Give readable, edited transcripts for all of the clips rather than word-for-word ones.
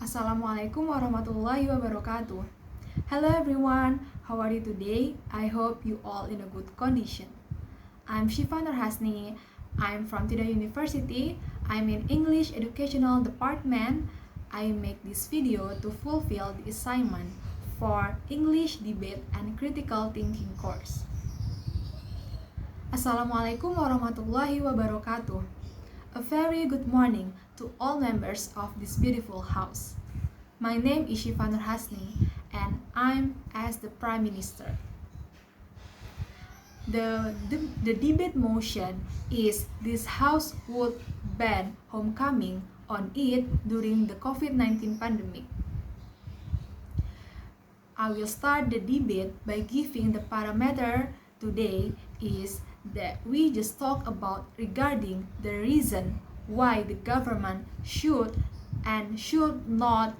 Assalamualaikum warahmatullahi wabarakatuh. Hello everyone, how are you today? I hope you all in a good condition. I'm Syifa Norhasni. I'm from Tida University. I'm in English Educational Department. I make this video to fulfill the assignment for English Debate and Critical Thinking course. Assalamualaikum warahmatullahi wabarakatuh. A very good morning to all members of this beautiful house. My name is Syifa Norhasni and I'm as the Prime Minister. The debate motion is this House would ban homecoming on it during the COVID-19 pandemic. I will start the debate by giving the parameter today is that we just talk about regarding the reason why the government should and should not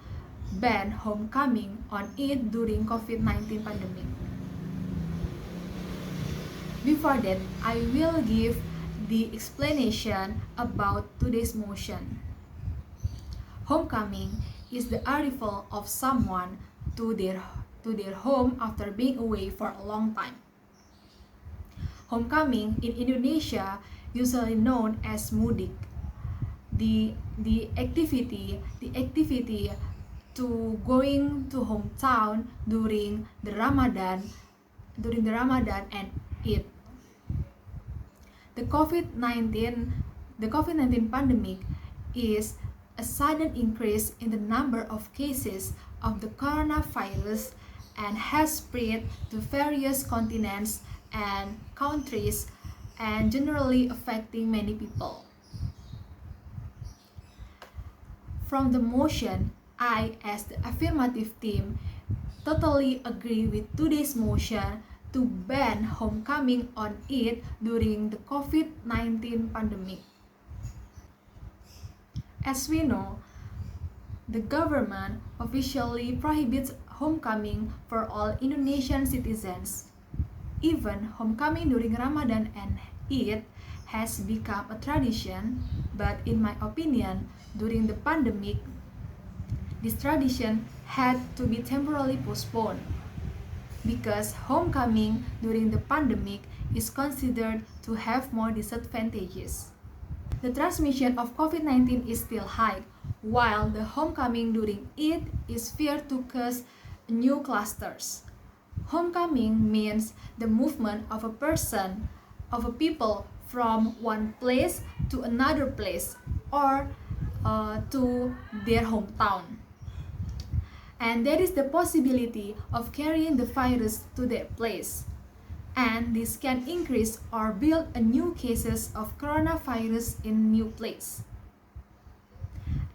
ban homecoming on it during COVID-19 pandemic. Before that, I will give the explanation about today's motion. Homecoming is the arrival of someone to their home after being away for a long time. Homecoming in Indonesia, usually known as mudik, the activity to going to hometown during the Ramadan and Eid. The COVID-19 pandemic is a sudden increase in the number of cases of the coronavirus and has spread to various continents and countries and generally affecting many people. From the motion, I, as the affirmative team, totally agree with today's motion to ban homecoming on it during the COVID-19 pandemic. As we know, the government officially prohibits homecoming for all Indonesian citizens. Even homecoming during Ramadan and Eid has become a tradition, but in my opinion, during the pandemic, this tradition had to be temporarily postponed because homecoming during the pandemic is considered to have more disadvantages. The transmission of COVID-19 is still high, while the homecoming during Eid is feared to cause new clusters. Homecoming means the movement of a people from one place to another place or to their hometown. And there is the possibility of carrying the virus to their place. And this can increase or build a new cases of coronavirus in new place.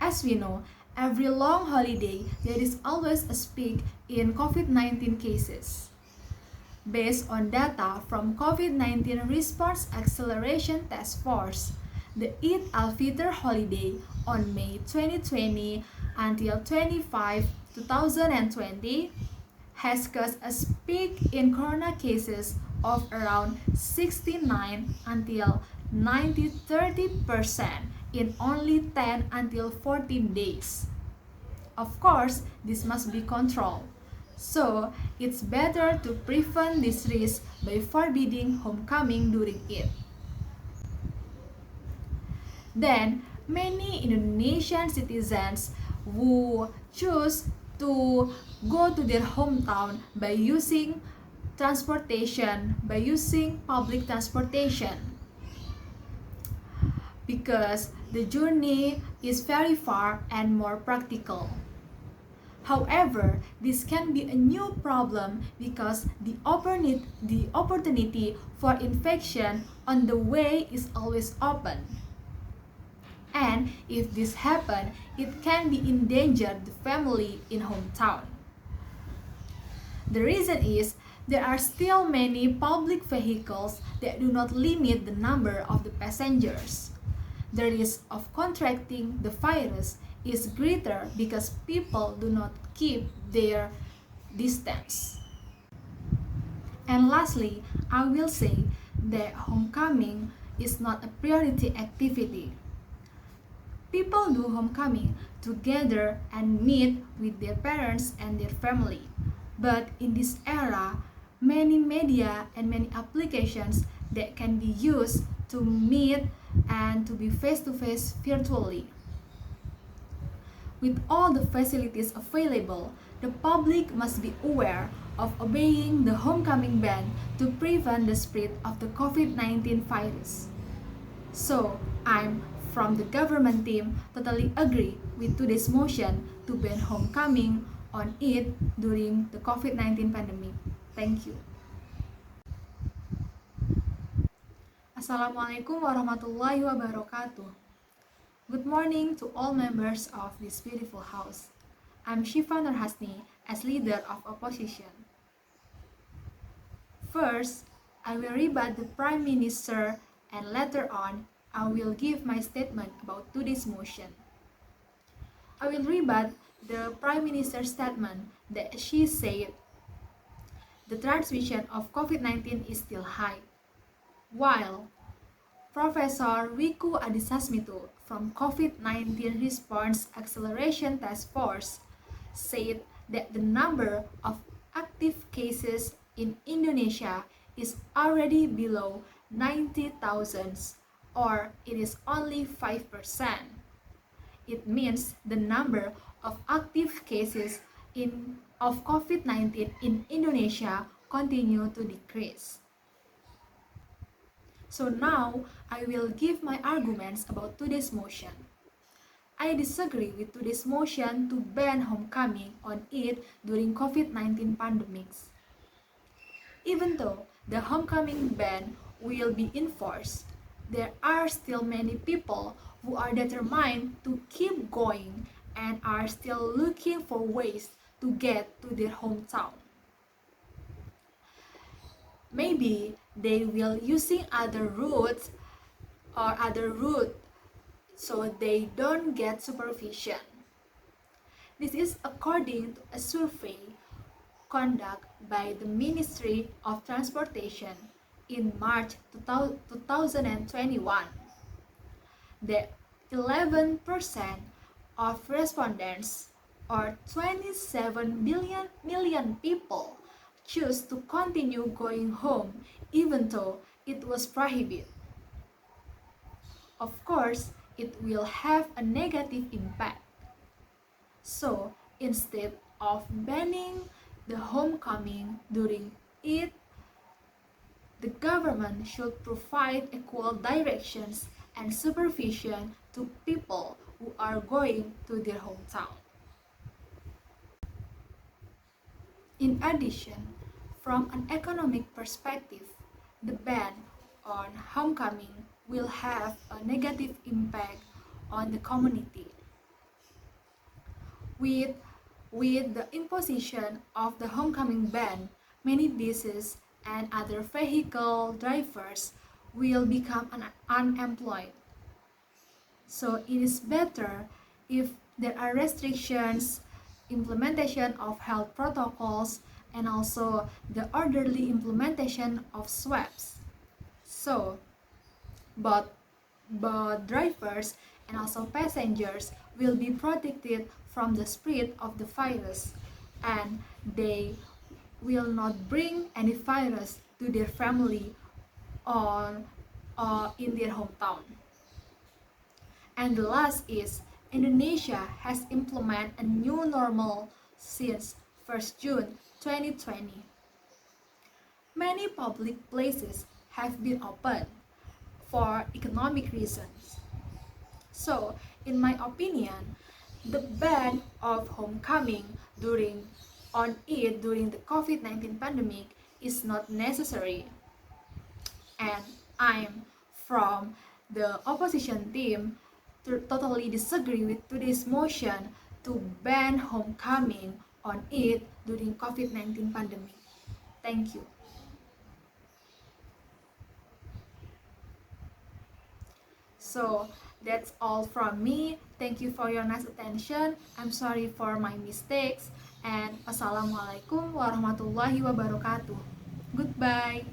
As we know, every long holiday, there is always a spike in COVID-19 cases. Based on data from COVID-19 Response Acceleration Task Force, the Eid al-Fitr holiday on May 2020 until 25, 2020 has caused a spike in corona cases of around 69 until 30% in only 10 until 14 days. Of course, this must be controlled. So, it's better to prevent this risk by forbidding homecoming during Eid. Then, many Indonesian citizens who choose to go to their hometown by using public transportation, because the journey is very far and more practical. However, this can be a new problem because the opportunity for infection on the way is always open. And if this happens, it can be endanger the family in hometown. The reason is there are still many public vehicles that do not limit the number of the passengers. The risk of contracting the virus is greater because people do not keep their distance. And lastly, I will say that homecoming is not a priority activity. People do homecoming together and meet with their parents and their family. But in this era, many media and many applications that can be used to meet and to be face to face virtually. With all the facilities available, the public must be aware of obeying the homecoming ban to prevent the spread of the COVID-19 virus. So, I'm from the government team totally agree with today's motion to ban homecoming on it during the COVID-19 pandemic. Thank you. Assalamualaikum warahmatullahi wabarakatuh. Good morning to all members of this beautiful house. I'm Syifa Norhasni as leader of opposition. First, I will rebut the Prime Minister and later on, I will give my statement about today's motion. I will rebut the Prime Minister's statement that she said the transmission of COVID-19 is still high, while Professor Wiku Adhisasmito from COVID-19 Response Acceleration Task Force said that the number of active cases in Indonesia is already below 90,000 or it is only 5%. It means the number of active cases of COVID-19 in Indonesia continue to decrease. So now, I will give my arguments about today's motion. I disagree with today's motion to ban homecoming on it during COVID-19 pandemics. Even though the homecoming ban will be enforced, there are still many people who are determined to keep going and are still looking for ways to get to their hometown. Maybe they will using other routes so they don't get supervision. This is according to a survey conducted by the Ministry of Transportation in March 2021. The 11% of respondents, or 27 million people, choose to continue going home even though it was prohibited. Of course, it will have a negative impact. So, instead of banning the homecoming during it, the government should provide equal directions and supervision to people who are going to their hometown. In addition, from an economic perspective, the ban on homecoming will have a negative impact on the community. With the imposition of the homecoming ban, many buses and other vehicle drivers will become unemployed. So it is better if there are restrictions, implementation of health protocols, and also the orderly implementation of swabs. So both drivers and also passengers will be protected from the spread of the virus, and they will not bring any virus to their family or in their hometown. And the last is Indonesia has implemented a new normal since 1st June 2020. Many public places have been opened for economic reasons. So, in my opinion, the ban of homecoming during the COVID-19 pandemic is not necessary. And I'm from the opposition team to totally disagree with today's motion to ban homecoming on it during COVID-19 pandemic. Thank you. So that's all from me. Thank you for your nice attention. I'm sorry for my mistakes. And Assalamualaikum warahmatullahi wabarakatuh. Goodbye.